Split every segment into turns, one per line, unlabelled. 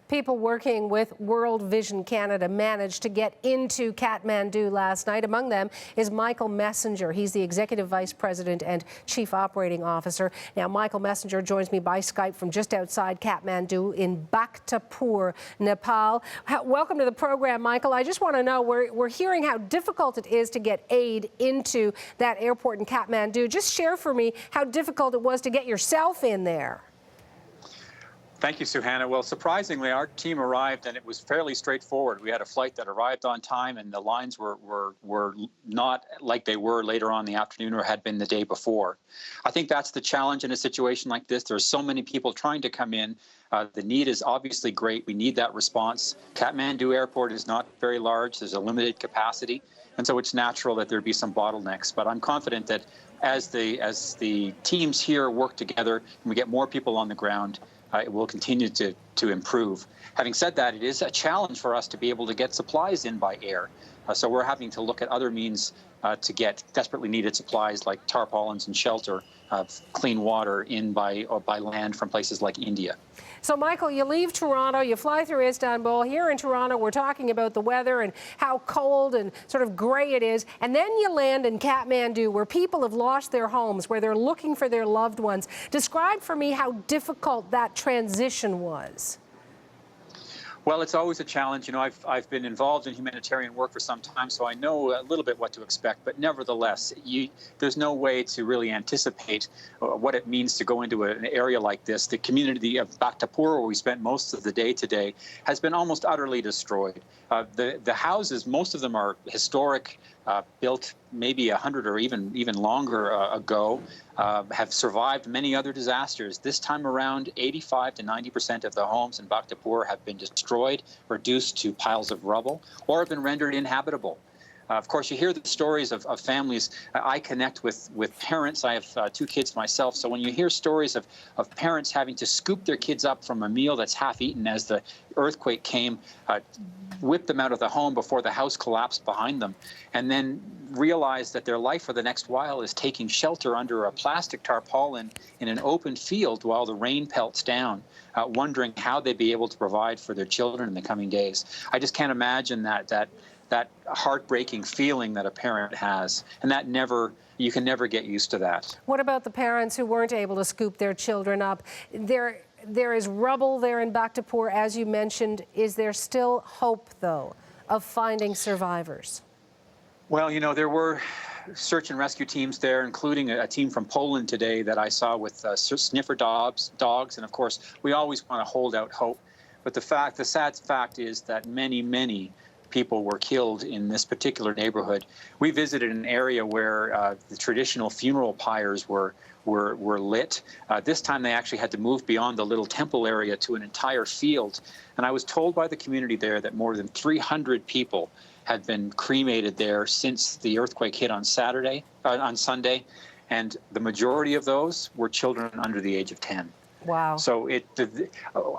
people working with World Vision Canada managed to get into Kathmandu last night. Among them is Michael Messenger. He's the Executive Vice President and Chief Operating Officer. Now, Michael Messenger joins me by Skype from just outside Kathmandu in Bhaktapur, Nepal. Welcome to the program, Michael. I just want to know, we're hearing how difficult it is to get aid into that airport in Kathmandu. Just share for me how difficult it was to get yourself in there.
Thank you, Suhana. Well, surprisingly, our team arrived and it was fairly straightforward. We had a flight that arrived on time and the lines were not like they were later on in the afternoon or had been the day before. I think that's the challenge in a situation like this. There's so many people trying to come in. The need is obviously great. We need that response. Kathmandu Airport is not very large. There's a limited capacity. And so it's natural that there'd be some bottlenecks. But I'm confident that as the teams here work together and we get more people on the ground, it will continue to improve. Having said that, it is a challenge for us to be able to get supplies in by air. So we're having to look at other means to get desperately needed supplies like tarpaulins and shelter, clean water in by land from places like India.
So, Michael, you leave Toronto, you fly through Istanbul. Here in Toronto, we're talking about the weather and how cold and sort of gray it is. And then you land in Kathmandu, where people have lost their homes, where they're looking for their loved ones. Describe for me how difficult that transition was.
Well, it's always a challenge. You know, I've been involved in humanitarian work for some time, so I know a little bit what to expect. But nevertheless, there's no way to really anticipate what it means to go into an area like this. The community of Bhaktapur, where we spent most of the day today, has been almost utterly destroyed. The houses, most of them are historic, built maybe 100 or even longer ago, have survived many other disasters. This time around, 85 to 90% of the homes in Bhaktapur have been destroyed, reduced to piles of rubble, or have been rendered inhabitable. Of course, you hear the stories of families. I connect with parents. I have 2 kids myself. So when you hear stories of parents having to scoop their kids up from a meal that's half eaten as the earthquake came, whip them out of the home before the house collapsed behind them, and then realize that their life for the next while is taking shelter under a plastic tarpaulin in an open field while the rain pelts down, wondering how they'd be able to provide for their children in the coming days. I just can't imagine that heartbreaking feeling that a parent has, and you can never get used to that.
What about the parents who weren't able to scoop their children up? There is rubble there in Bhaktapur, as you mentioned. Is there still hope, though, of finding survivors?
Well, you know, there were search and rescue teams there, including a team from Poland today that I saw with sniffer dogs, and of course, we always want to hold out hope. But the sad fact is that many people were killed in this particular neighborhood. We visited an area where the traditional funeral pyres were lit. This time they actually had to move beyond the little temple area to an entire field. And I was told by the community there that more than 300 people had been cremated there since the earthquake hit on Sunday, and the majority of those were children under the age of 10.
Wow.
So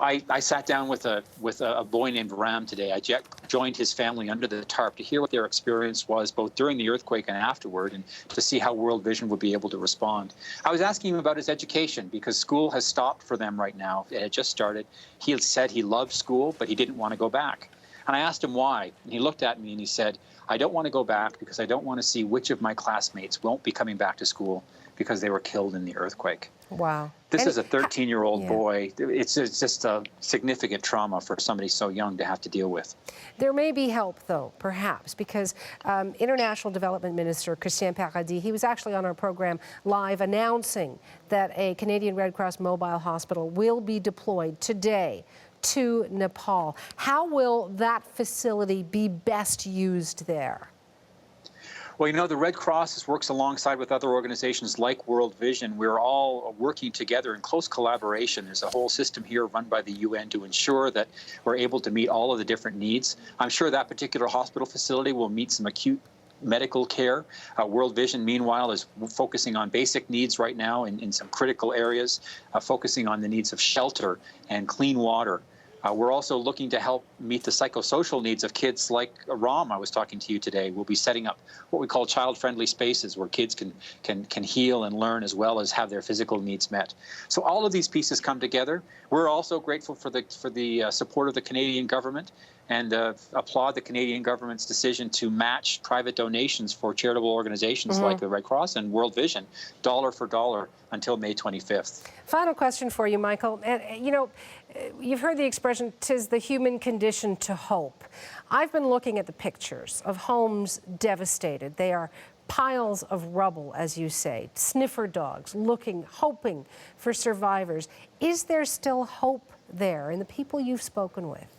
I sat down with a boy named Ram today. I joined his family under the tarp to hear what their experience was, both during the earthquake and afterward, and to see how World Vision would be able to respond. I was asking him about his education, because school has stopped for them right now. It had just started. He had said he loved school, but he didn't want to go back. And I asked him why, and he looked at me and he said, I don't want to go back because I don't want to see which of my classmates won't be coming back to school because they were killed in the earthquake.
Wow.
This is a 13-year-old boy. It's just a significant trauma for somebody so young to have to deal with.
There may be help, though, perhaps, because International Development Minister Christian Paradis, he was actually on our program live announcing that a Canadian Red Cross mobile hospital will be deployed today to Nepal. How will that facility be best used there?
Well, you know, the Red Cross works alongside with other organizations like World Vision. We're all working together in close collaboration. There's a whole system here run by the UN to ensure that we're able to meet all of the different needs. I'm sure that particular hospital facility will meet some acute medical care. World Vision, meanwhile, is focusing on basic needs right now in some critical areas, focusing on the needs of shelter and clean water. We're also looking to help meet the psychosocial needs of kids like Ram. I was talking to you today. We'll be setting up what we call child-friendly spaces where kids can heal and learn as well as have their physical needs met. So all of these pieces come together. We're also grateful for the support of the Canadian government and applaud the Canadian government's decision to match private donations for charitable organizations like the Red Cross and World Vision, dollar for dollar, until May 25th.
Final question for you, Michael. And, you know, you've heard the expression, "'tis the human condition to hope." I've been looking at the pictures of homes devastated. They are piles of rubble, as you say, sniffer dogs looking, hoping for survivors. Is there still hope there in the people you've spoken with?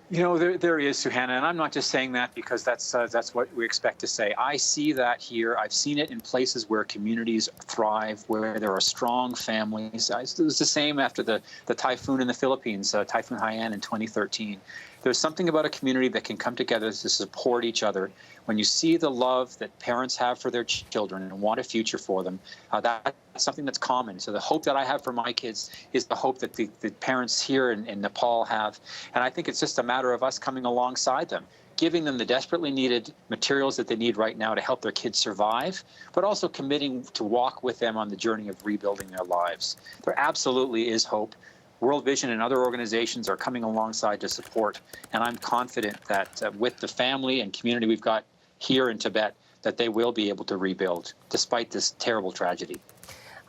You know, there is, Suhanna, and I'm not just saying that because that's what we expect to say. I see that here. I've seen it in places where communities thrive, where there are strong families. It was the same after the typhoon in the Philippines, Typhoon Haiyan in 2013. There's something about a community that can come together to support each other. When you see the love that parents have for their children and want a future for them, that's something that's common. So the hope that I have for my kids is the hope that the parents here in Nepal have. And I think it's just a matter of us coming alongside them, giving them the desperately needed materials that they need right now to help their kids survive, but also committing to walk with them on the journey of rebuilding their lives. There absolutely is hope. World Vision and other organizations are coming alongside to support, and I'm confident that with the family and community we've got here in Tibet, that they will be able to rebuild despite this terrible tragedy.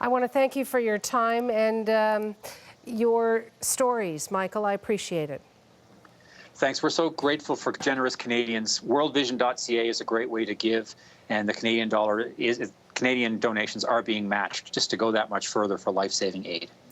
I want to thank you for your time and your stories, Michael. I appreciate it.
Thanks. We're so grateful for generous Canadians. Worldvision.ca is a great way to give, and the Canadian donations are being matched just to go that much further for life-saving aid.